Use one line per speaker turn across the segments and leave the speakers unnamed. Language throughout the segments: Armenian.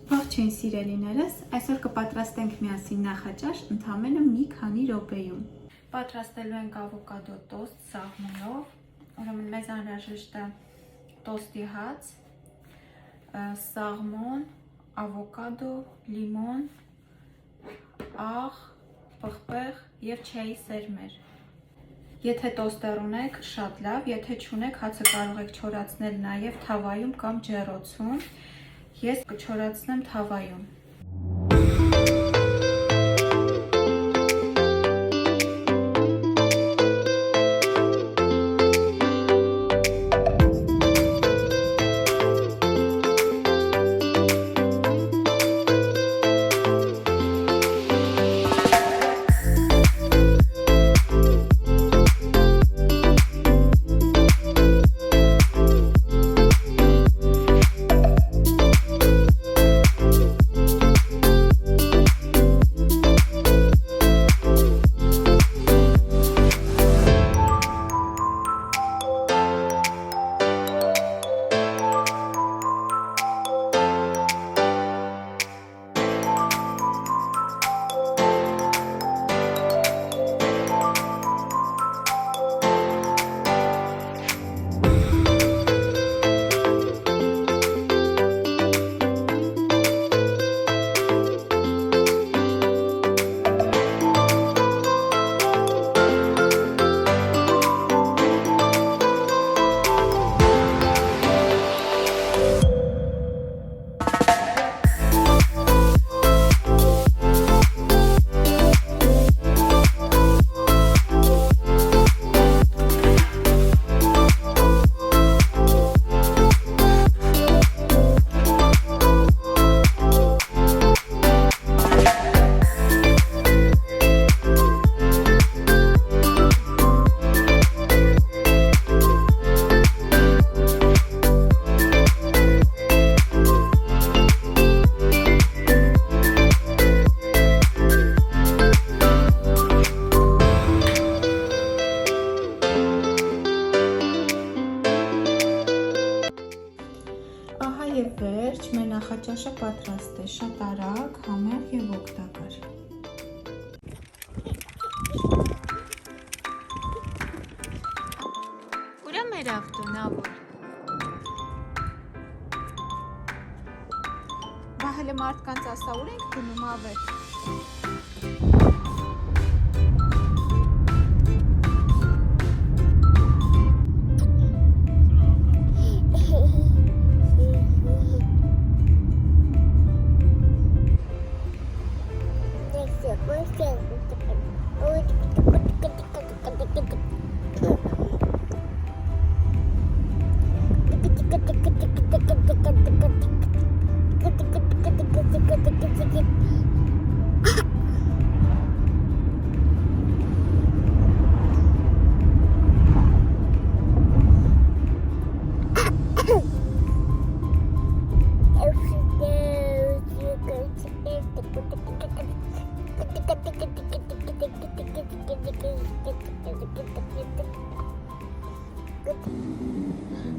Ողջույն սիրելիներս, այսօր կպատրաստենք միասին նախաճաշ ընդամենը մի քանի րոպեում։ Պատրաստելու ենք ավոկադո տոստ սաղմոնով, ուրեմն մեզ անհրաժեշտ է տոստի հաց, սաղմոն, ավոկադո, լիմոն, աղ, պղպեղ և չայի սերմեր։ Եթե տոստեր ունեք, շատ լավ, եթե չունեք, հացը կարող եք չորացնել նաև թավայում կամ ջեռոցում։ Ես կչորացնեմ թավայում։ Ահա և վերջ, մեր նախաճաշը պատրաստ է, շատ արագ, համեղ և օգտակար։ Ուրա մեր ավտոն, ավոր։ Բա հələ մարդկանց ասա, ուր ենք գնում, ավեր։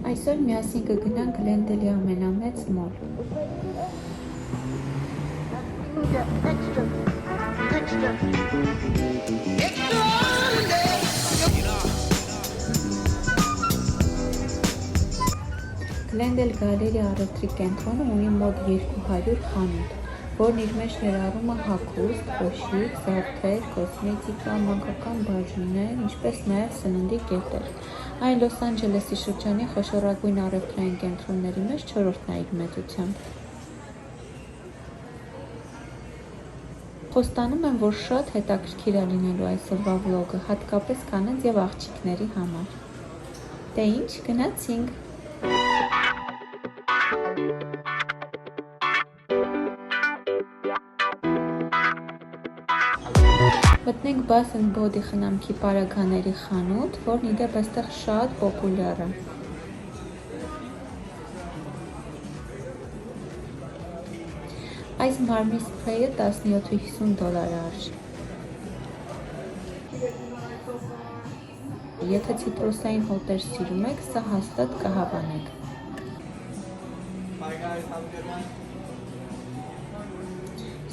Այսօր միասին կգնանք Գլենդելի ամենամեծ մոլ։ Գլենդել գալերի առևտրի կենտրոնը ունի մոտ 200 խանութ, որն իր մեջ ներառում է հագուստ, կոշիկ, զարդեր, կոսմետիկա, մանկական բաժիններ, ինչպես նաև սննդի կետեր։ Այն Լոս Անջելեսի շրջանի խոշորագույն առևտրային կենտրոնների մեջ 4-րդն է իր մեծությամբ։ Խոստանում եմ, որ շատ հետաքրքիր է լինելու այսօրվա վլոգը, հատկապես կանանց և աղջիկների համար։ Դե ինչ, գնացինք։ Մտնենք Bath & Body խնամքի պարագաների խանութ, որն իդեպ այստեղ շատ պոպուլյար է։ Այս մարմնի սփրեյը $17.50 արժի։ Եթե ցիտրուսային հոտեր սիրում եք, սա հաստատ կհավանեք։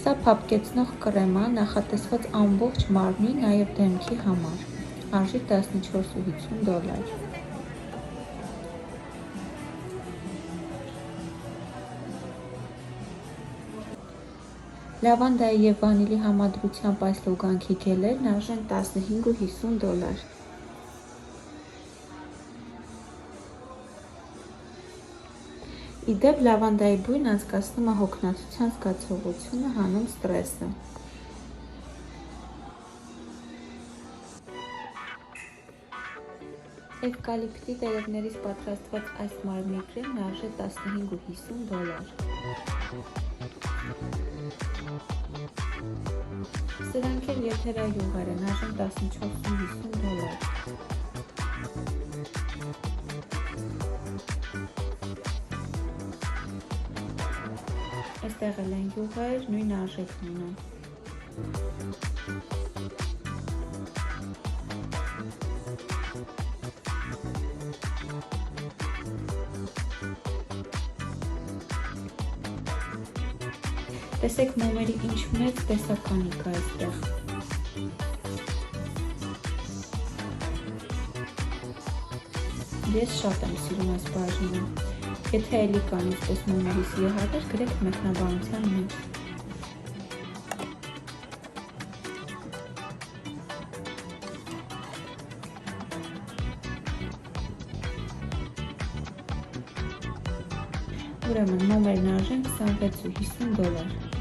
Սա փափկեցնող կրեմ է նախատեսված ամբողջ մարմնի, նաև դեմքի համար։ Արժի $14.50։ Լավանդայի և վանիլի համադրությամբ այս լուգանքի գելերն արժեն $15.50։ Ի դեպ, լավանդայի բույն անցկացնում է հոգնածության զգացողությունը, հանում ստրեսը։ Էվկալիպտի տերևներից պատրաստված այս մարմնի կրեմն արժե $15.50։ Սրանք էլ եթերայուղեր են, արժեն $14.50։ Այստեղ էլ են յուղեր, նույն արժեքն ունեն։ Տեսեք մոմերի ինչ մեծ տեսականի կա այստեղ։ Ես շատ եմ սիրում այս բաժինը։ Եթե էլի կան ինչպես մոմերի սիրահարներ, գրեք մեկնաբանության մեջ։ Ուրեմն մոմերն արժեն $26.50։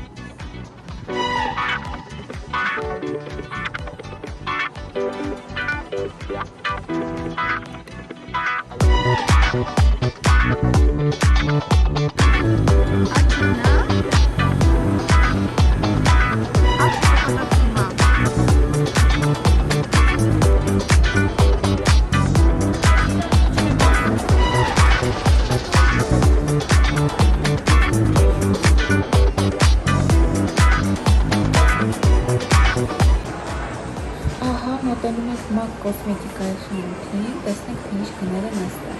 Ահա, մոտենում ենք MAC կոսմետիկայի խանութին, տեսնենք թե ինչ գներ են այստեղ։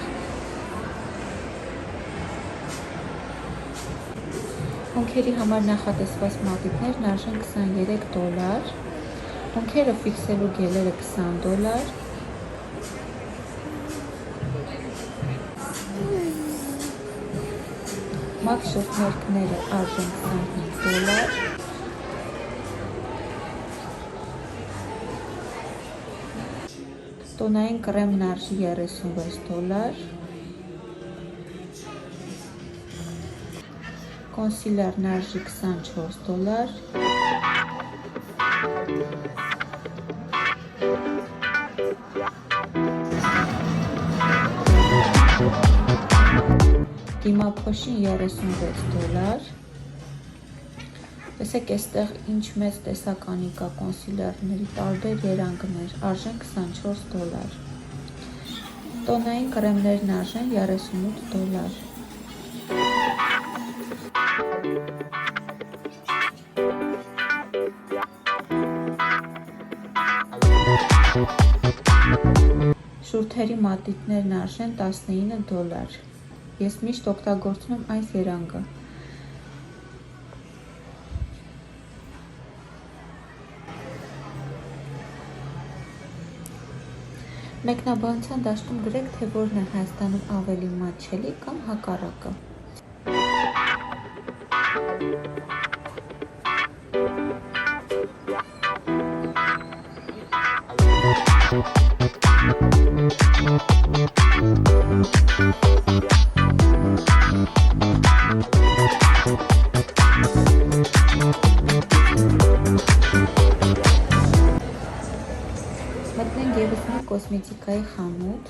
Հոնքերի համար նախատեսված մատիտներն արժեն $23, հոնքերը ֆիքսելու գելերը $20, MAC շրթներքները արժեն $25, տոնային կրեմն արժի $36, կոնսիլերն արժի $24, դիմափոշին $36, տեսեք այստեղ ինչ մեծ տեսականի կա կոնսիլերների տարբեր երանգներ, արժեն $24, տոնային կրեմներն արժեն $38, շուրթերի մատիտներն արժեն $19, ես միշտ օգտագործում եմ այս երանգը։ Մեկնաբանության դաշտում գրեք, թե որն է Հայաստանում ավելի մատչելի կամ հակառակը։ Մտնենք ևս մեկ կոսմետիկայի խանութ։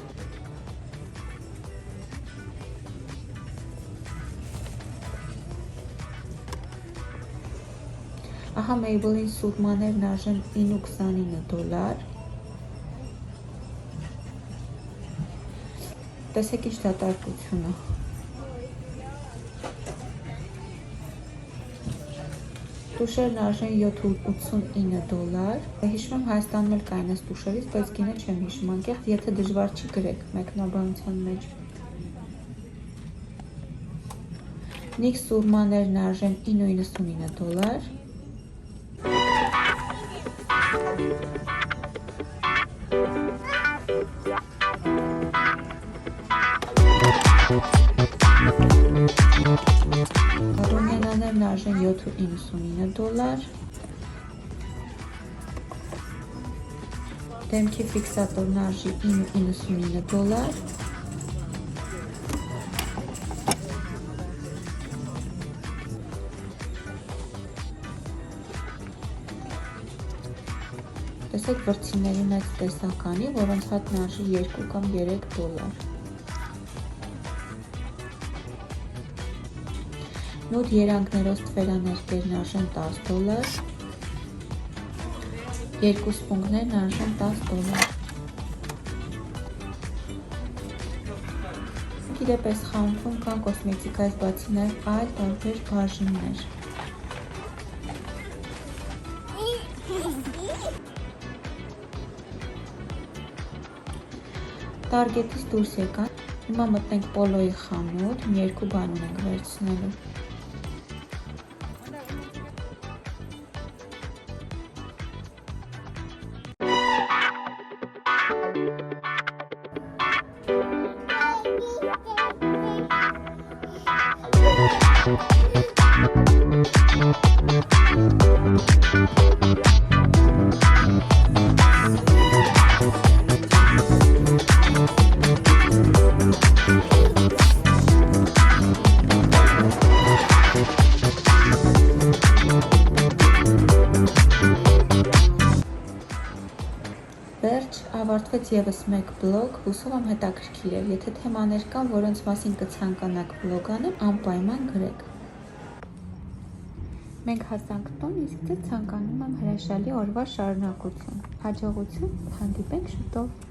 Ահա Maybelline սուրմաներն արժեն $9.29։ Տեսեք ինչ դատարկությունը։ Տուշերն արժեն $7.89։ Հիշում եմ Հայաստանում էլ կային այս տուշերից, բայց գինը չեմ հիշում, անկեղծ եթե դժվար չի գրեք մեկնաբանության մեջ։ NYX սուրմաներն արժեն $9.99։ Ռումենաներն արժեն $7.99, դեմքի ֆիքսատորն արժի $9.99, տեսեք վրձինների մեծ տեսականի, որոնց հատն արժի $2 կամ $3։ Նուդ երանգներով թվերաներկերն արժեն $10, երկու սպունգներն արժեն $10։ Իրապես խանութում կան կոսմետիկայից բացի նաև այլ տարբեր բաժիններ։ Տարգետից դուրս եկան, հիմա մտնենք Պոլոյի խանութ, մի երկու բան ունենք վերցնելու։ Վերջ, ավարտվեց ևս մեկ բլոգ, հուսով եմ հետաքրքիր էր, եթե թեմաներ կան, որոնց մասին կցանկանաք բլոգ անեմ, անպայման գրեք։ Մենք հասանք տուն, իսկ ձեզ ցանկանում եմ հրաշալի օրվա շարունակություն։ Հաջողություն, հանդիպենք շուտով։